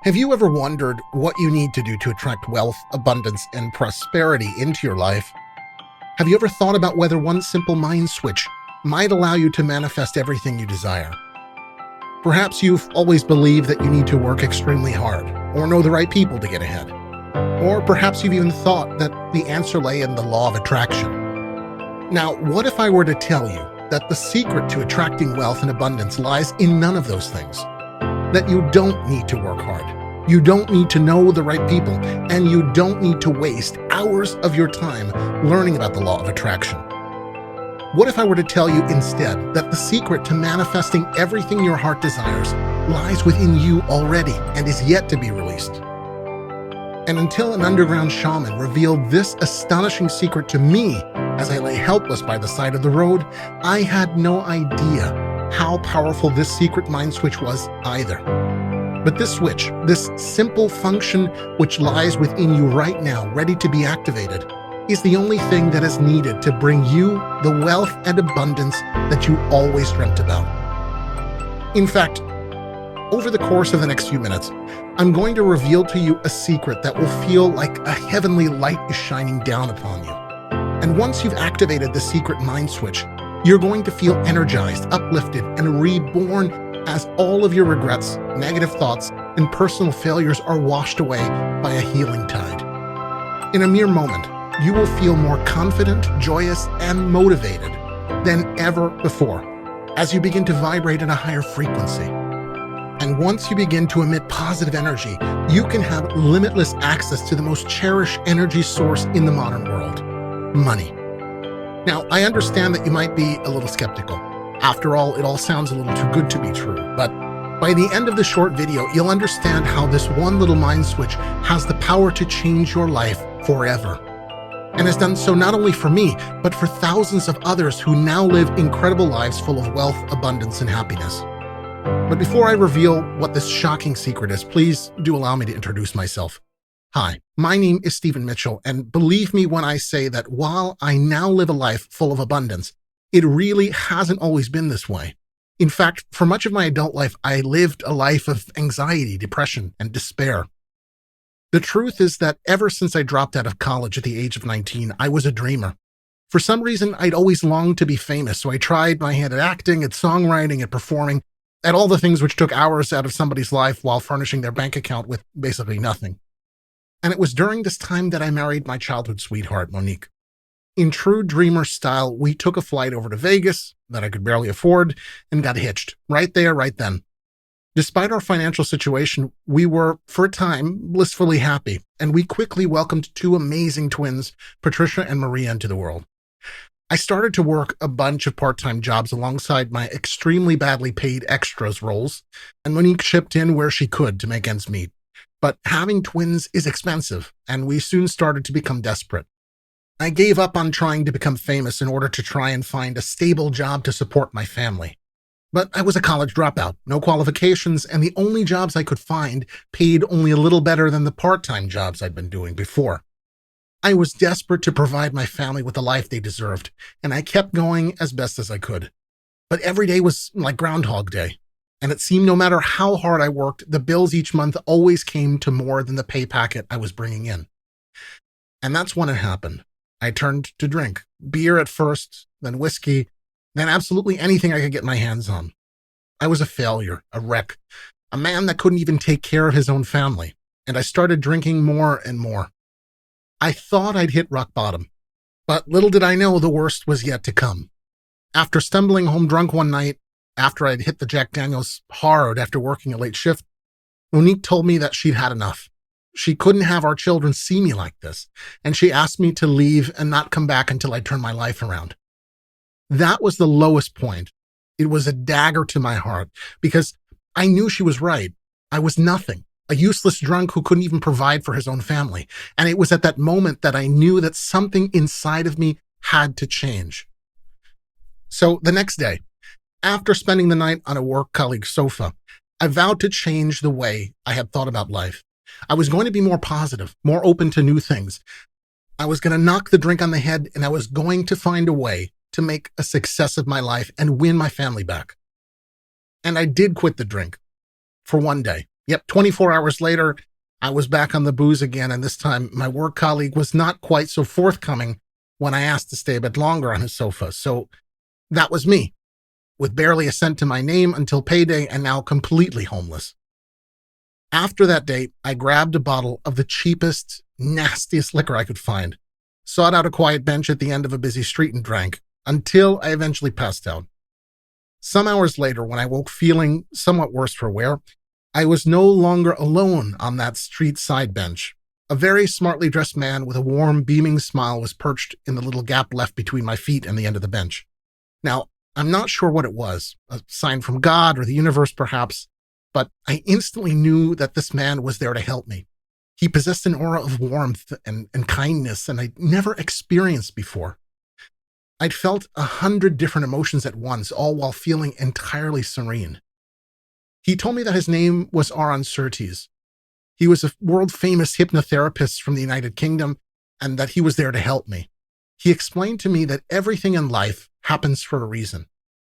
Have you ever wondered what you need to do to attract wealth, abundance, and prosperity into your life? Have you ever thought about whether one simple mind switch might allow you to manifest everything you desire? Perhaps you've always believed that you need to work extremely hard or know the right people to get ahead. Or perhaps you've even thought that the answer lay in the law of attraction. Now, what if I were to tell you that the secret to attracting wealth and abundance lies in none of those things? That you don't need to work hard, you don't need to know the right people, and you don't need to waste hours of your time learning about the law of attraction. What if I were to tell you instead that the secret to manifesting everything your heart desires lies within you already and is yet to be released? And until an underground shaman revealed this astonishing secret to me as I lay helpless by the side of the road, I had no idea how powerful this secret mind switch was either. But this switch, this simple function which lies within you right now, ready to be activated, is the only thing that is needed to bring you the wealth and abundance that you always dreamt about. In fact, over the course of the next few minutes, I'm going to reveal to you a secret that will feel like a heavenly light is shining down upon you. And once you've activated the secret mind switch, you're going to feel energized, uplifted, and reborn as all of your regrets, negative thoughts, and personal failures are washed away by a healing tide. In a mere moment, you will feel more confident, joyous, and motivated than ever before as you begin to vibrate at a higher frequency. And once you begin to emit positive energy, you can have limitless access to the most cherished energy source in the modern world: money. Now, I understand that you might be a little skeptical. After all, it all sounds a little too good to be true. But by the end of the short video, you'll understand how this one little mind switch has the power to change your life forever. And has done so not only for me, but for thousands of others who now live incredible lives full of wealth, abundance, and happiness. But before I reveal what this shocking secret is, please do allow me to introduce myself. Hi, my name is Stephen Mitchell, and believe me when I say that while I now live a life full of abundance, it really hasn't always been this way. In fact, for much of my adult life, I lived a life of anxiety, depression, and despair. The truth is that ever since I dropped out of college at the age of 19, I was a dreamer. For some reason, I'd always longed to be famous, so I tried my hand at acting, at songwriting, at performing, at all the things which took hours out of somebody's life while furnishing their bank account with basically nothing. And it was during this time that I married my childhood sweetheart, Monique. In true dreamer style, we took a flight over to Vegas that I could barely afford and got hitched right there, right then. Despite our financial situation, we were, for a time, blissfully happy, and we quickly welcomed two amazing twins, Patricia and Maria, into the world. I started to work a bunch of part-time jobs alongside my extremely badly paid extras roles, and Monique chipped in where she could to make ends meet. But having twins is expensive, and we soon started to become desperate. I gave up on trying to become famous in order to try and find a stable job to support my family. But I was a college dropout, no qualifications, and the only jobs I could find paid only a little better than the part-time jobs I'd been doing before. I was desperate to provide my family with the life they deserved, and I kept going as best as I could. But every day was like Groundhog Day. And it seemed no matter how hard I worked, the bills each month always came to more than the pay packet I was bringing in. And that's when it happened. I turned to drink. Beer at first, then whiskey, then absolutely anything I could get my hands on. I was a failure, a wreck, a man that couldn't even take care of his own family. And I started drinking more and more. I thought I'd hit rock bottom. But little did I know the worst was yet to come. After stumbling home drunk one night, after I'd hit the Jack Daniels hard after working a late shift, Monique told me that she'd had enough. She couldn't have our children see me like this, and she asked me to leave and not come back until I turned my life around. That was the lowest point. It was a dagger to my heart, because I knew she was right. I was nothing, a useless drunk who couldn't even provide for his own family. And it was at that moment that I knew that something inside of me had to change. So the next day, after spending the night on a work colleague's sofa, I vowed to change the way I had thought about life. I was going to be more positive, more open to new things. I was going to knock the drink on the head, and I was going to find a way to make a success of my life and win my family back. And I did quit the drink for one day. Yep, 24 hours later, I was back on the booze again, and this time my work colleague was not quite so forthcoming when I asked to stay a bit longer on his sofa. So that was me, with barely a cent to my name until payday and now completely homeless. After that date, I grabbed a bottle of the cheapest, nastiest liquor I could find, sought out a quiet bench at the end of a busy street and drank, until I eventually passed out. Some hours later, when I woke feeling somewhat worse for wear, I was no longer alone on that street side bench. A very smartly dressed man with a warm, beaming smile was perched in the little gap left between my feet and the end of the bench. Now, I'm not sure what it was, a sign from God or the universe perhaps, but I instantly knew that this man was there to help me. He possessed an aura of warmth and kindness and I'd never experienced before. I'd felt 100 different emotions at once, all while feeling entirely serene. He told me that his name was Aaron Surtees. He was a world-famous hypnotherapist from the United Kingdom and that he was there to help me. He explained to me that everything in life happens for a reason,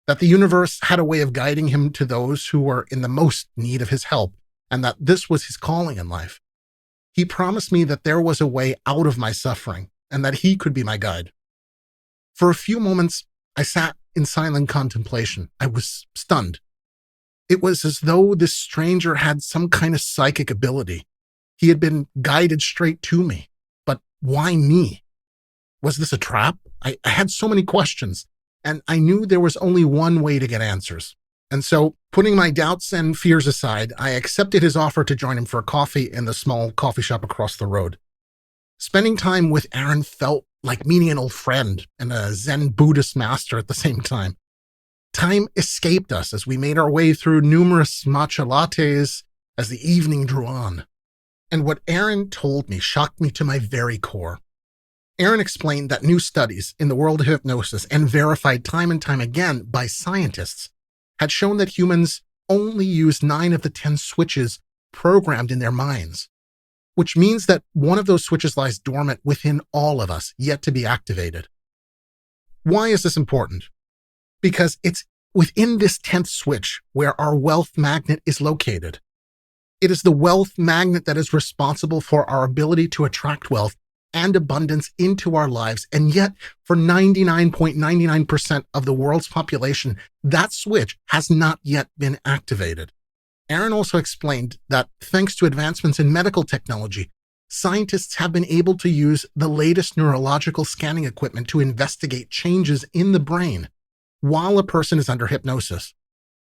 that the universe had a way of guiding him to those who were in the most need of his help, and that this was his calling in life. He promised me that there was a way out of my suffering and that he could be my guide. For a few moments, I sat in silent contemplation. I was stunned. It was as though this stranger had some kind of psychic ability. He had been guided straight to me. But why me? Was this a trap? I had so many questions, and I knew there was only one way to get answers. And so, putting my doubts and fears aside, I accepted his offer to join him for a coffee in the small coffee shop across the road. Spending time with Aaron felt like meeting an old friend and a Zen Buddhist master at the same time. Time escaped us as we made our way through numerous matcha lattes as the evening drew on. And what Aaron told me shocked me to my very core. Aaron explained that new studies in the world of hypnosis, and verified time and time again by scientists, had shown that humans only use 9 of the 10 switches programmed in their minds, which means that one of those switches lies dormant within all of us, yet to be activated. Why is this important? Because it's within this 10th switch where our wealth magnet is located. It is the wealth magnet that is responsible for our ability to attract wealth and abundance into our lives. And yet, for 99.99% of the world's population, that switch has not yet been activated. Aaron also explained that thanks to advancements in medical technology, scientists have been able to use the latest neurological scanning equipment to investigate changes in the brain while a person is under hypnosis.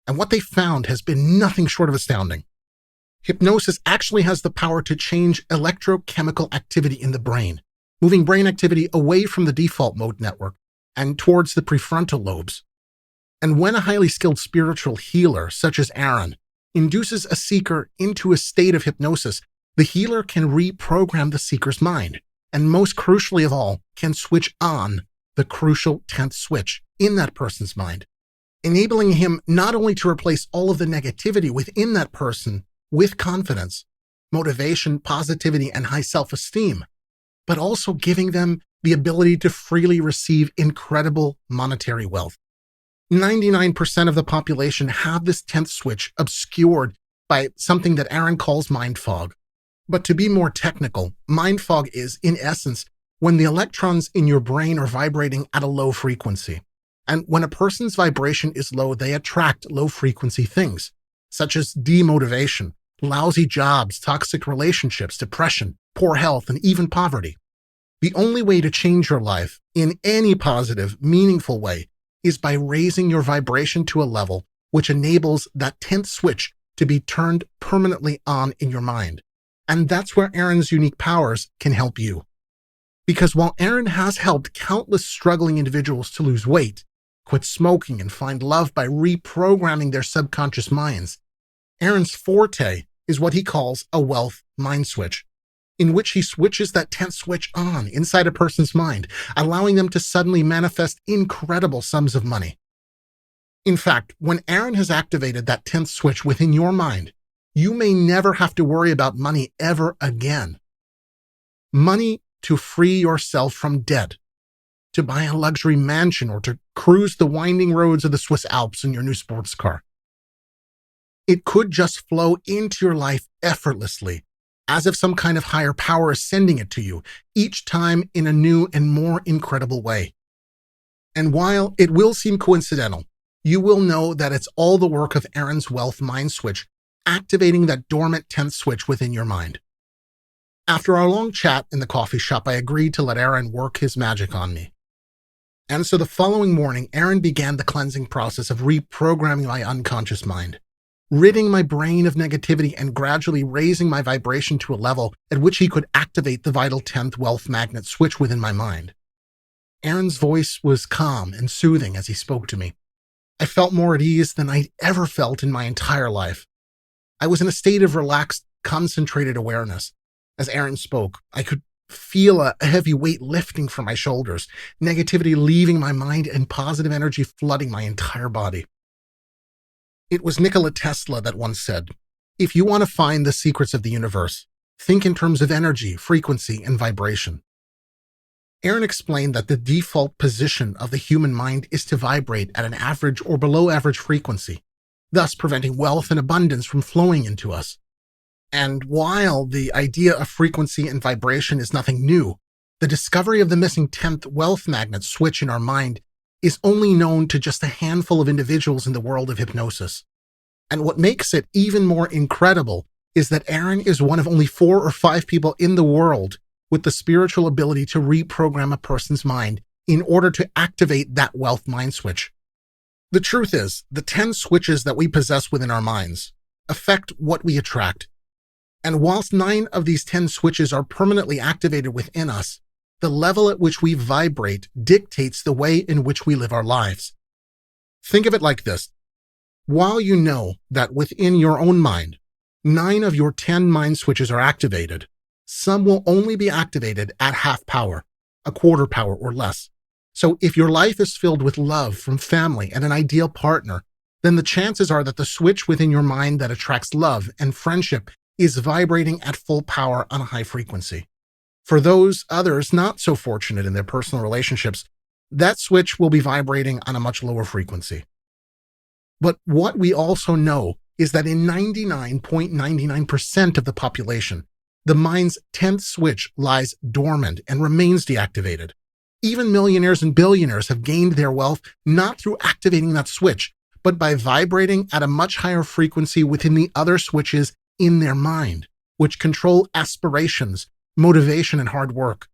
And what they found has been nothing short of astounding. Hypnosis actually has the power to change electrochemical activity in the brain, moving brain activity away from the default mode network and towards the prefrontal lobes. And when a highly skilled spiritual healer, such as Aaron, induces a seeker into a state of hypnosis, the healer can reprogram the seeker's mind, and most crucially of all, can switch on the crucial 10th switch in that person's mind, enabling him not only to replace all of the negativity within that person with confidence, motivation, positivity, and high self-esteem, but also giving them the ability to freely receive incredible monetary wealth. 99% of the population have this 10th switch obscured by something that Aaron calls mind fog. But to be more technical, mind fog is, in essence, when the electrons in your brain are vibrating at a low frequency. And when a person's vibration is low, they attract low-frequency things, such as demotivation, lousy jobs, toxic relationships, depression, poor health, and even poverty. The only way to change your life in any positive, meaningful way is by raising your vibration to a level which enables that 10th switch to be turned permanently on in your mind. And that's where Aaron's unique powers can help you. Because while Aaron has helped countless struggling individuals to lose weight, quit smoking, and find love by reprogramming their subconscious minds, Aaron's forte is what he calls a wealth mind switch, in which he switches that 10th switch on inside a person's mind, allowing them to suddenly manifest incredible sums of money. In fact, when Aaron has activated that 10th switch within your mind, you may never have to worry about money ever again. Money to free yourself from debt, to buy a luxury mansion, or to cruise the winding roads of the Swiss Alps in your new sports car. It could just flow into your life effortlessly, as if some kind of higher power is sending it to you, each time in a new and more incredible way. And while it will seem coincidental, you will know that it's all the work of Aaron's Wealth Mind Switch, activating that dormant 10th switch within your mind. After our long chat in the coffee shop, I agreed to let Aaron work his magic on me. And so the following morning, Aaron began the cleansing process of reprogramming my unconscious mind, ridding my brain of negativity and gradually raising my vibration to a level at which he could activate the vital 10th wealth magnet switch within my mind. Aaron's voice was calm and soothing as he spoke to me. I felt more at ease than I'd ever felt in my entire life. I was in a state of relaxed, concentrated awareness. As Aaron spoke, I could feel a heavy weight lifting from my shoulders, negativity leaving my mind, and positive energy flooding my entire body. It was Nikola Tesla that once said, "If you want to find the secrets of the universe, think in terms of energy, frequency, and vibration." Aaron explained that the default position of the human mind is to vibrate at an average or below average frequency, thus preventing wealth and abundance from flowing into us. And while the idea of frequency and vibration is nothing new, the discovery of the missing 10th wealth magnet switch in our mind is only known to just a handful of individuals in the world of hypnosis. And what makes it even more incredible is that Aaron is one of only 4 or 5 people in the world with the spiritual ability to reprogram a person's mind in order to activate that wealth mind switch. The truth is, the 10 switches that we possess within our minds affect what we attract. And whilst 9 of these 10 switches are permanently activated within us, the level at which we vibrate dictates the way in which we live our lives. Think of it like this. While you know that within your own mind, 9 of your 10 mind switches are activated, some will only be activated at half power, a quarter power or less. So if your life is filled with love from family and an ideal partner, then the chances are that the switch within your mind that attracts love and friendship is vibrating at full power on a high frequency. For those others not so fortunate in their personal relationships, that switch will be vibrating on a much lower frequency. But what we also know is that in 99.99% of the population, the mind's 10th switch lies dormant and remains deactivated. Even millionaires and billionaires have gained their wealth not through activating that switch, but by vibrating at a much higher frequency within the other switches in their mind, which control aspirations, motivation, and hard work.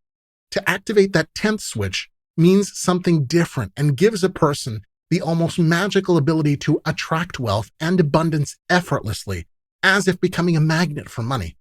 To activate that 10th switch means something different and gives a person the almost magical ability to attract wealth and abundance effortlessly, as if becoming a magnet for money.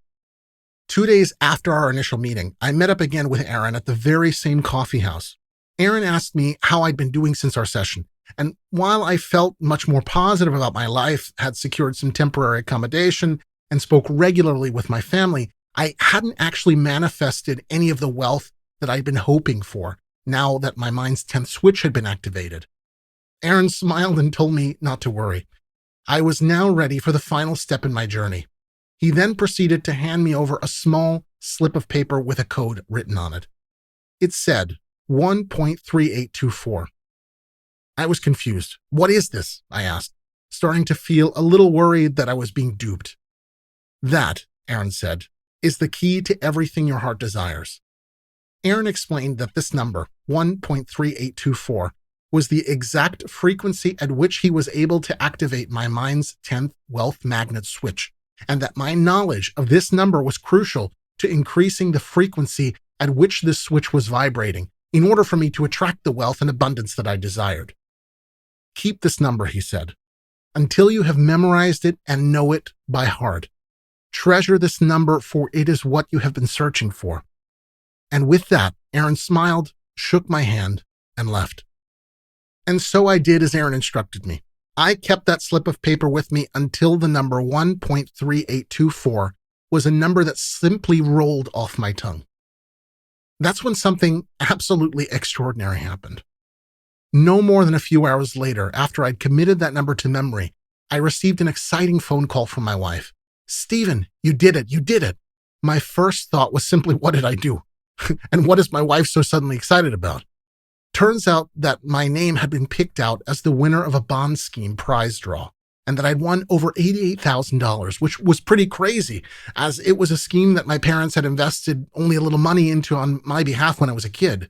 2 days after our initial meeting, I met up again with Aaron at the very same coffee house. Aaron asked me how I'd been doing since our session, and while I felt much more positive about my life, had secured some temporary accommodation, and spoke regularly with my family, I hadn't actually manifested any of the wealth that I'd been hoping for, now that my mind's 10th switch had been activated. Aaron smiled and told me not to worry. I was now ready for the final step in my journey. He then proceeded to hand me over a small slip of paper with a code written on it. It said 1.3824. I was confused. "What is this?" I asked, starting to feel a little worried that I was being duped. "That," Aaron said, "is the key to everything your heart desires." Aaron explained that this number, 1.3824, was the exact frequency at which he was able to activate my mind's 10th wealth magnet switch, and that my knowledge of this number was crucial to increasing the frequency at which this switch was vibrating in order for me to attract the wealth and abundance that I desired. "Keep this number," he said, "until you have memorized it and know it by heart. Treasure this number, for it is what you have been searching for." And with that, Aaron smiled, shook my hand, and left. And so I did as Aaron instructed me. I kept that slip of paper with me until the number 1.3824 was a number that simply rolled off my tongue. That's when something absolutely extraordinary happened. No more than a few hours later, after I'd committed that number to memory, I received an exciting phone call from my wife. "Stephen, you did it, you did it." My first thought was simply, what did I do? And what is my wife so suddenly excited about? Turns out that my name had been picked out as the winner of a bond scheme prize draw. and that I'd won over $88,000, which was pretty crazy, as it was a scheme that my parents had invested only a little money into on my behalf when I was a kid.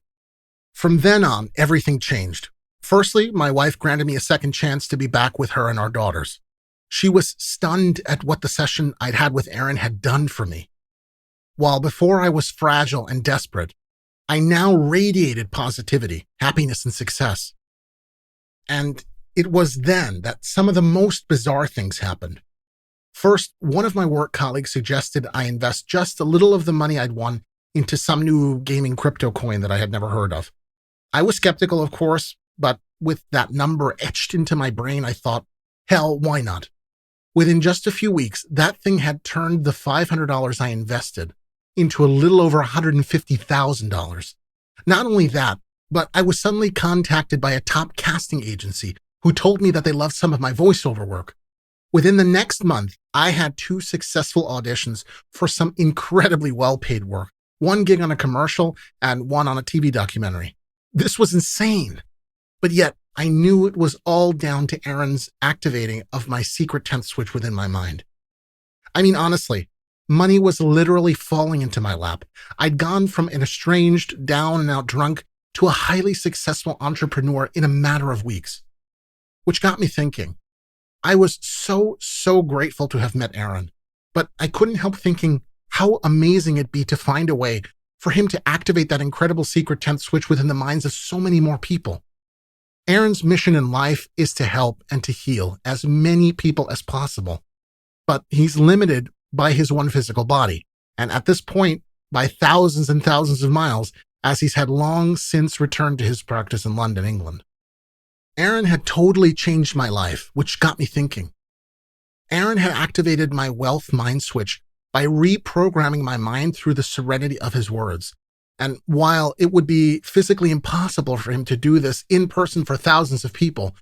From then on, everything changed. Firstly, my wife granted me a second chance to be back with her and our daughters. She was stunned at what the session I'd had with Aaron had done for me. While before I was fragile and desperate, I now radiated positivity, happiness, and success. And it was then that some of the most bizarre things happened. First, one of my work colleagues suggested I invest just a little of the money I'd won into some new gaming crypto coin that I had never heard of. I was skeptical, of course, but with that number etched into my brain, I thought, hell, why not? Within just a few weeks, that thing had turned the $500 I invested into a little over $150,000. Not only that, but I was suddenly contacted by a top casting agency who told me that they loved some of my voiceover work. Within the next month, I had 2 successful auditions for some incredibly well-paid work, 1 gig on a commercial and 1 on a TV documentary. This was insane. But yet, I knew it was all down to Aaron's activating of my secret 10th switch within my mind. I mean, honestly, money was literally falling into my lap. I'd gone from an estranged, down and out drunk to a highly successful entrepreneur in a matter of weeks. Which got me thinking. I was so grateful to have met Aaron, but I couldn't help thinking how amazing it'd be to find a way for him to activate that incredible secret 10th switch within the minds of so many more people. Aaron's mission in life is to help and to heal as many people as possible, but he's limited by his one physical body, and at this point, by thousands and thousands of miles, as he's had long since returned to his practice in London, England. Aaron had totally changed my life, which got me thinking. Aaron had activated my wealth mind switch by reprogramming my mind through the serenity of his words. And while it would be physically impossible for him to do this in person for thousands of people,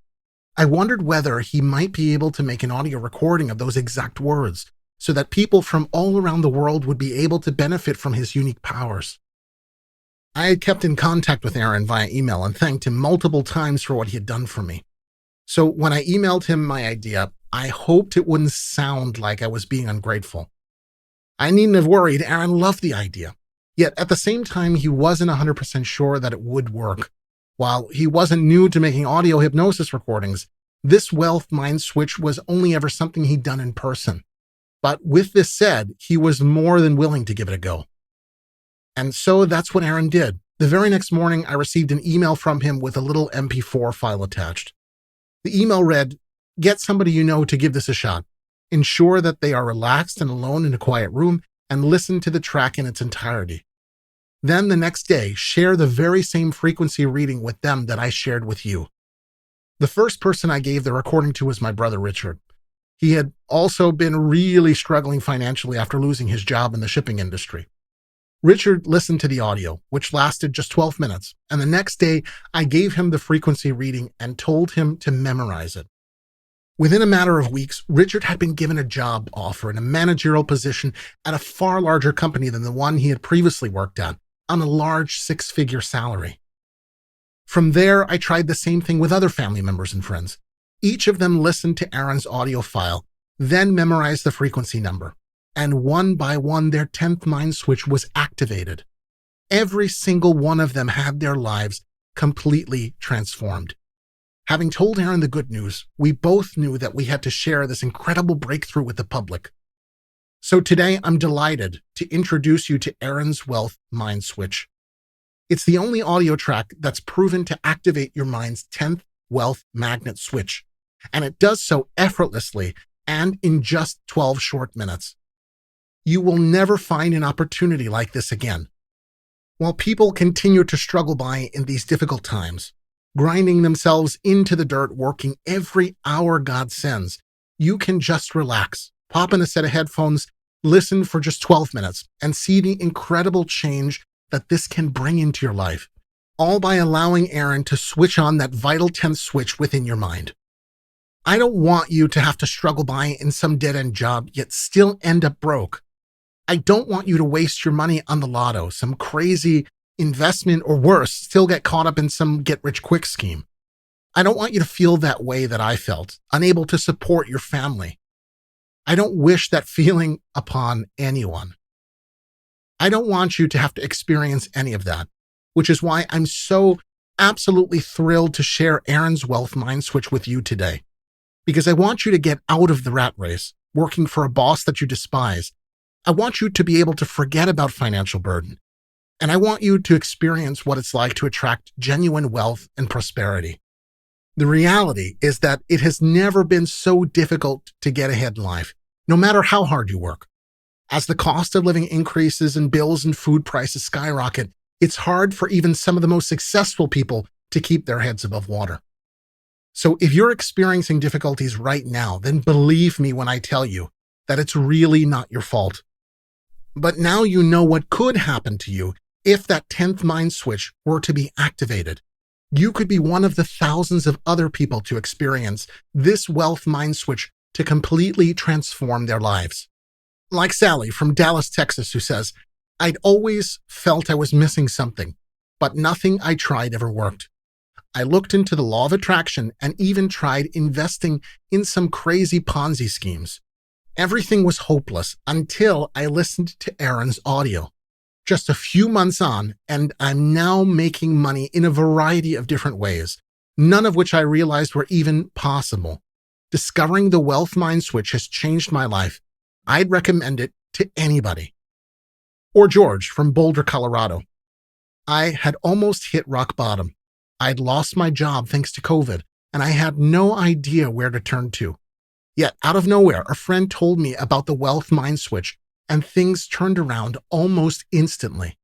I wondered whether he might be able to make an audio recording of those exact words so that people from all around the world would be able to benefit from his unique powers. I had kept in contact with Aaron via email and thanked him multiple times for what he had done for me. So when I emailed him my idea, I hoped it wouldn't sound like I was being ungrateful. I needn't have worried. Aaron loved the idea. Yet at the same time, he wasn't 100% sure that it would work. While he wasn't new to making audio hypnosis recordings, this wealth mind switch was only ever something he'd done in person. But with this said, he was more than willing to give it a go. And so that's what Aaron did. The very next morning, I received an email from him with a little MP4 file attached. The email read, "Get somebody you know to give this a shot. Ensure that they are relaxed and alone in a quiet room and listen to the track in its entirety. Then the next day, share the very same frequency reading with them that I shared with you." The first person I gave the recording to was my brother Richard. He had also been really struggling financially after losing his job in the shipping industry. Richard listened to the audio, which lasted just 12 minutes, and the next day I gave him the frequency reading and told him to memorize it. Within a matter of weeks, Richard had been given a job offer in a managerial position at a far larger company than the one he had previously worked at, on a large 6-figure salary. From there, I tried the same thing with other family members and friends. Each of them listened to Aaron's audio file, then memorized the frequency number. And one by one, their 10th mind switch was activated. Every single one of them had their lives completely transformed. Having told Aaron the good news, we both knew that we had to share this incredible breakthrough with the public. So today, I'm delighted to introduce you to Aaron's Wealth Mind Switch. It's the only audio track that's proven to activate your mind's 10th wealth magnet switch, and it does so effortlessly and in just 12 short minutes. You will never find an opportunity like this again. While people continue to struggle by in these difficult times, grinding themselves into the dirt, working every hour God sends, you can just relax, pop in a set of headphones, listen for just 12 minutes, and see the incredible change that this can bring into your life, all by allowing Aaron to switch on that vital 10th switch within your mind. I don't want you to have to struggle by in some dead-end job, yet still end up broke. I don't want you to waste your money on the lotto, some crazy investment, or worse, still get caught up in some get-rich-quick scheme. I don't want you to feel that way that I felt, unable to support your family. I don't wish that feeling upon anyone. I don't want you to have to experience any of that, which is why I'm so absolutely thrilled to share Aaron's Wealth Mind Switch with you today. Because I want you to get out of the rat race, working for a boss that you despise. I want you to be able to forget about financial burden. And I want you to experience what it's like to attract genuine wealth and prosperity. The reality is that it has never been so difficult to get ahead in life, no matter how hard you work. As the cost of living increases and bills and food prices skyrocket, it's hard for even some of the most successful people to keep their heads above water. So if you're experiencing difficulties right now, then believe me when I tell you that it's really not your fault. But now you know what could happen to you if that 10th mind switch were to be activated. You could be one of the thousands of other people to experience this wealth mind switch to completely transform their lives. Like Sally from Dallas, Texas, who says, "I'd always felt I was missing something, but nothing I tried ever worked. I looked into the law of attraction and even tried investing in some crazy Ponzi schemes. Everything was hopeless until I listened to Aaron's audio. Just a few months on, and I'm now making money in a variety of different ways, none of which I realized were even possible. Discovering the Wealth Mind Switch has changed my life. I'd recommend it to anybody." Or George from Boulder, Colorado. "I had almost hit rock bottom. I'd lost my job thanks to COVID, and I had no idea where to turn to. Yet, out of nowhere, a friend told me about the Wealth Mind Switch, and things turned around almost instantly.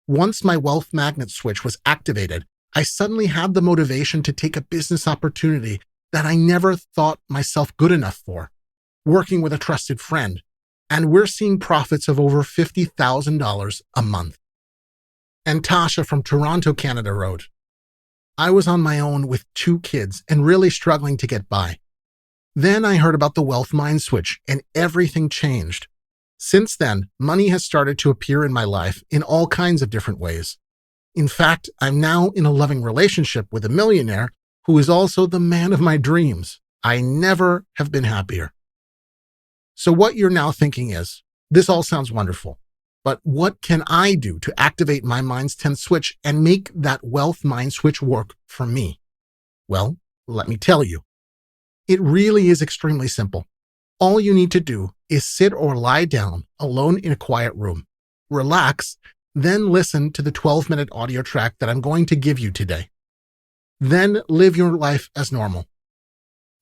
Once my Wealth Magnet Switch was activated, I suddenly had the motivation to take a business opportunity that I never thought myself good enough for, working with a trusted friend, and we're seeing profits of over $50,000 a month." And Tasha from Toronto, Canada wrote, "I was on my own with 2 kids and really struggling to get by. Then I heard about the Wealth Mind Switch and everything changed. Since then, money has started to appear in my life in all kinds of different ways. In fact, I'm now in a loving relationship with a millionaire who is also the man of my dreams. I never have been happier." So what you're now thinking is, this all sounds wonderful, but what can I do to activate my mind's 10th switch and make that Wealth Mind Switch work for me? Well, let me tell you. It really is extremely simple. All you need to do is sit or lie down alone in a quiet room, relax, then listen to the 12-minute audio track that I'm going to give you today. Then live your life as normal.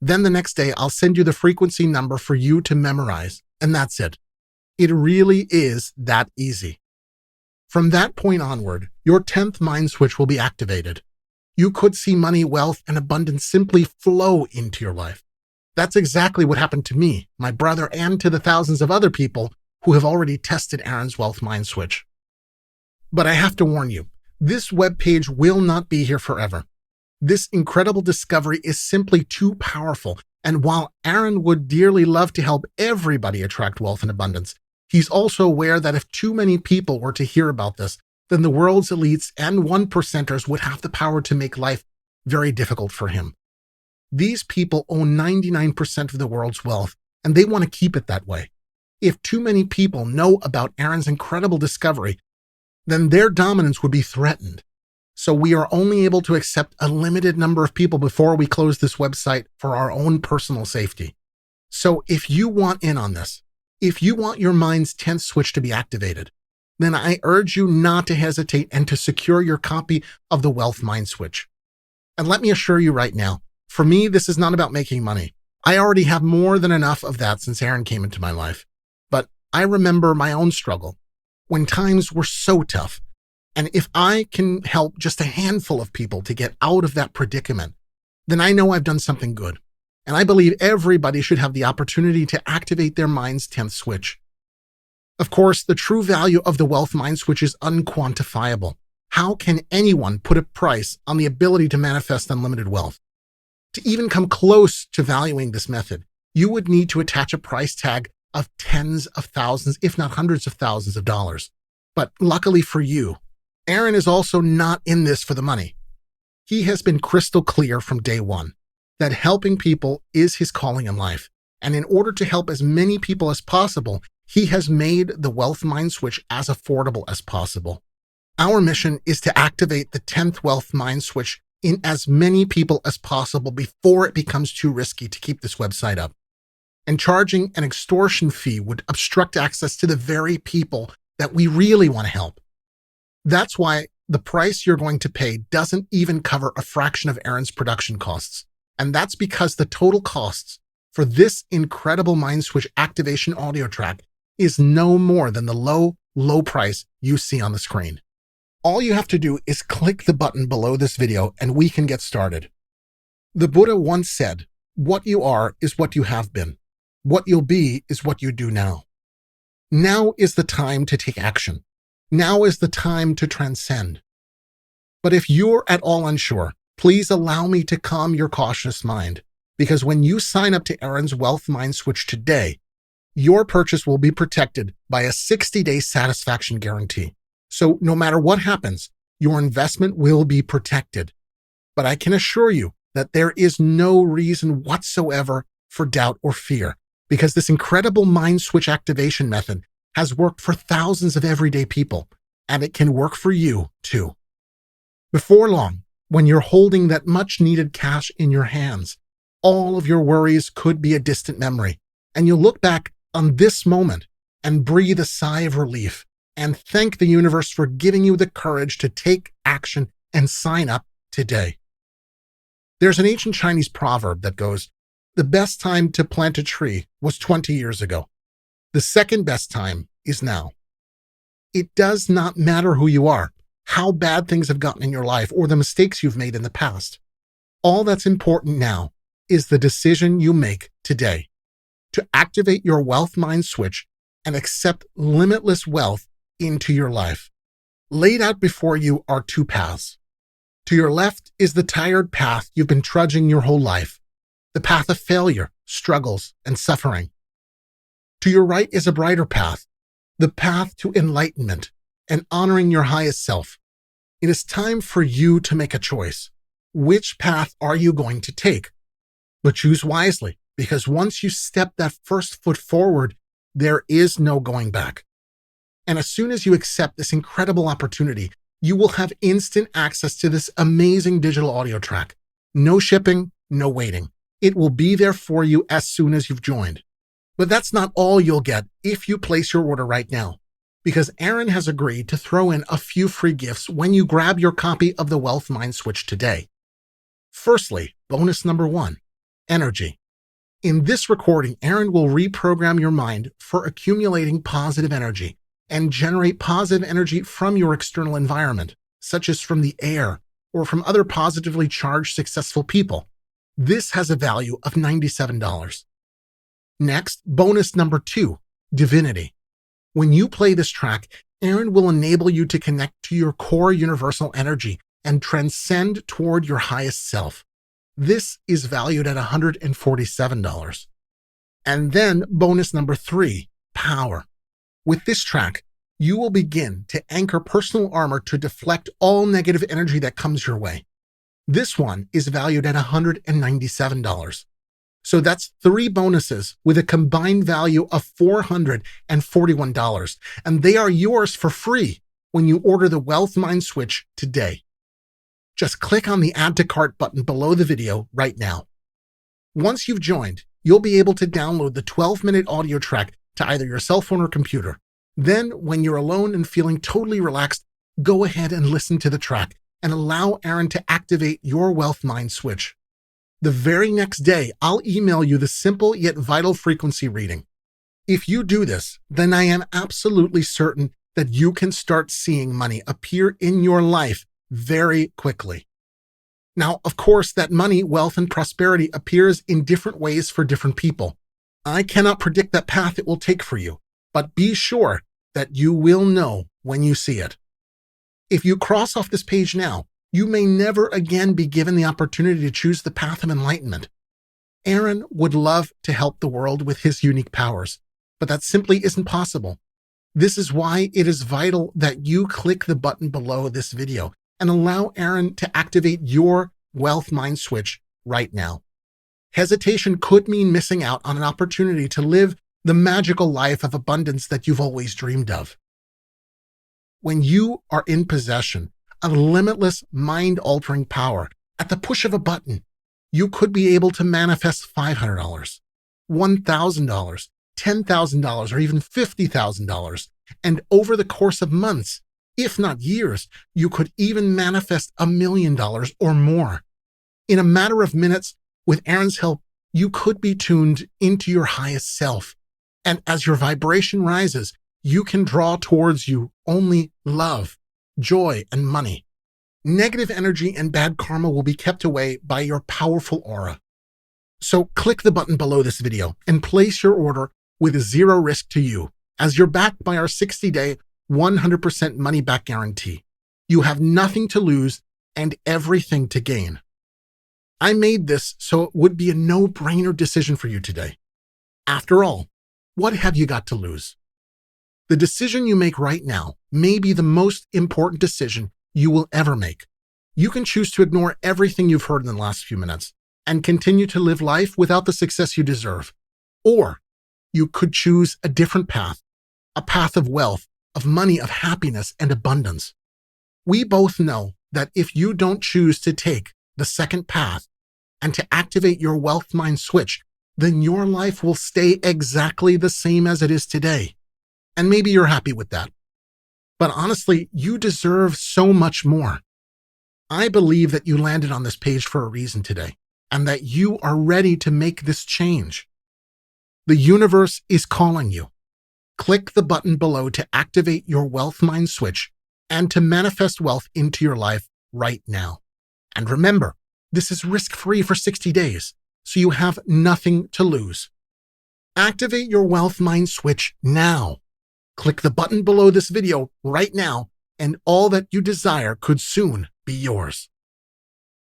Then the next day, I'll send you the frequency number for you to memorize, and that's it. It really is that easy. From that point onward, your 10th mind switch will be activated. You could see money, wealth, and abundance simply flow into your life. That's exactly what happened to me, my brother, and to the thousands of other people who have already tested Aaron's Wealth Mind Switch. But I have to warn you, this webpage will not be here forever. This incredible discovery is simply too powerful, and while Aaron would dearly love to help everybody attract wealth and abundance, he's also aware that if too many people were to hear about this, then the world's elites and 1%ers would have the power to make life very difficult for him. These people own 99% of the world's wealth, and they want to keep it that way. If too many people know about Aaron's incredible discovery, then their dominance would be threatened. So we are only able to accept a limited number of people before we close this website for our own personal safety. So if you want in on this, if you want your mind's 10th switch to be activated, then I urge you not to hesitate and to secure your copy of the Wealth Mind Switch. And let me assure you right now, for me, this is not about making money. I already have more than enough of that since Aaron came into my life. But I remember my own struggle when times were so tough. And if I can help just a handful of people to get out of that predicament, then I know I've done something good. And I believe everybody should have the opportunity to activate their mind's 10th switch. Of course, the true value of the Wealth Mind Switch is unquantifiable. How can anyone put a price on the ability to manifest unlimited wealth? To even come close to valuing this method, you would need to attach a price tag of tens of thousands, if not hundreds of thousands of dollars. But luckily for you, Aaron is also not in this for the money. He has been crystal clear from day one that helping people is his calling in life. And in order to help as many people as possible, he has made the Wealth Mind Switch as affordable as possible. Our mission is to activate the 10th Wealth Mind Switch in as many people as possible before it becomes too risky to keep this website up. And charging an extortion fee would obstruct access to the very people that we really want to help. That's why the price you're going to pay doesn't even cover a fraction of Aaron's production costs. And that's because the total costs for this incredible Mind Switch activation audio track is no more than the low price you see on the screen. All you have to do is click the button below this video and we can get started. The Buddha once said, "What you are is what you have been. What you'll be is what you do now." Now is the time to take action. Now is the time to transcend. But if you're at all unsure, please allow me to calm your cautious mind, because when you sign up to Aaron's Wealth Mind Switch today, your purchase will be protected by a 60-day satisfaction guarantee. So no matter what happens, your investment will be protected. But I can assure you that there is no reason whatsoever for doubt or fear, because this incredible Mind Switch activation method has worked for thousands of everyday people, and it can work for you too. Before long, when you're holding that much-needed cash in your hands, all of your worries could be a distant memory, and you'll look back on this moment and breathe a sigh of relief and thank the universe for giving you the courage to take action and sign up today. There's an ancient Chinese proverb that goes, "The best time to plant a tree was 20 years ago. The second best time is now." It does not matter who you are, how bad things have gotten in your life, or the mistakes you've made in the past. All that's important now is the decision you make today to activate your Wealth Mind Switch and accept limitless wealth into your life. Laid out before you are two paths. To your left is the tired path you've been trudging your whole life, the path of failure, struggles, and suffering. To your right is a brighter path, the path to enlightenment and honoring your highest self. It is time for you to make a choice. Which path are you going to take? But choose wisely, because once you step that first foot forward, there is no going back. And as soon as you accept this incredible opportunity, you will have instant access to this amazing digital audio track. No shipping, no waiting. It will be there for you as soon as you've joined. But that's not all you'll get if you place your order right now, because Aaron has agreed to throw in a few free gifts when you grab your copy of the Wealth Mind Switch today. Firstly, bonus number 1, energy. In this recording, Aaron will reprogram your mind for accumulating positive energy and generate positive energy from your external environment, such as from the air or from other positively charged successful people. This has a value of $97. Next, bonus number 2, divinity. When you play this track, Aaron will enable you to connect to your core universal energy and transcend toward your highest self. This is valued at $147. And then bonus number 3, power. With this track, you will begin to anchor personal armor to deflect all negative energy that comes your way. This one is valued at $197. So that's 3 bonuses with a combined value of $441, and they are yours for free when you order the Wealth Mind Switch today. Just click on the Add to Cart button below the video right now. Once you've joined, you'll be able to download the 12-minute audio track to either your cell phone or computer. Then, when you're alone and feeling totally relaxed, go ahead and listen to the track and allow Aaron to activate your Wealth Mind Switch. The very next day, I'll email you the simple yet vital frequency reading. If you do this, then I am absolutely certain that you can start seeing money appear in your life very quickly. Now, of course, that money, wealth, and prosperity appears in different ways for different people. I cannot predict that path it will take for you, but be sure that you will know when you see it. If you cross off this page now, you may never again be given the opportunity to choose the path of enlightenment. Aaron would love to help the world with his unique powers, but that simply isn't possible. This is why it is vital that you click the button below this video and allow Aaron to activate your wealth mind switch right now. Hesitation could mean missing out on an opportunity to live the magical life of abundance that you've always dreamed of. When you are in possession of limitless mind-altering power at the push of a button, you could be able to manifest $500, $1,000, $10,000, or even $50,000. And over the course of months, if not years, you could even manifest $1 million or more. In a matter of minutes, with Aaron's help, you could be tuned into your highest self. And as your vibration rises, you can draw towards you only love, joy, and money. Negative energy and bad karma will be kept away by your powerful aura. So click the button below this video and place your order with zero risk to you, as you're backed by our 60-day, 100% money-back guarantee. You have nothing to lose and everything to gain. I made this so it would be a no-brainer decision for you today. After all, what have you got to lose? The decision you make right now may be the most important decision you will ever make. You can choose to ignore everything you've heard in the last few minutes and continue to live life without the success you deserve. Or you could choose a different path, a path of wealth, of money, of happiness, and abundance. We both know that if you don't choose to take the second path and to activate your wealth mind switch, then your life will stay exactly the same as it is today. And maybe you're happy with that. But honestly, you deserve so much more. I believe that you landed on this page for a reason today, and that you are ready to make this change. The universe is calling you. Click the button below to activate your wealth mind switch and to manifest wealth into your life right now. And remember, this is risk-free for 60 days, so you have nothing to lose. Activate your wealth mind switch now. Click the button below this video right now, and all that you desire could soon be yours.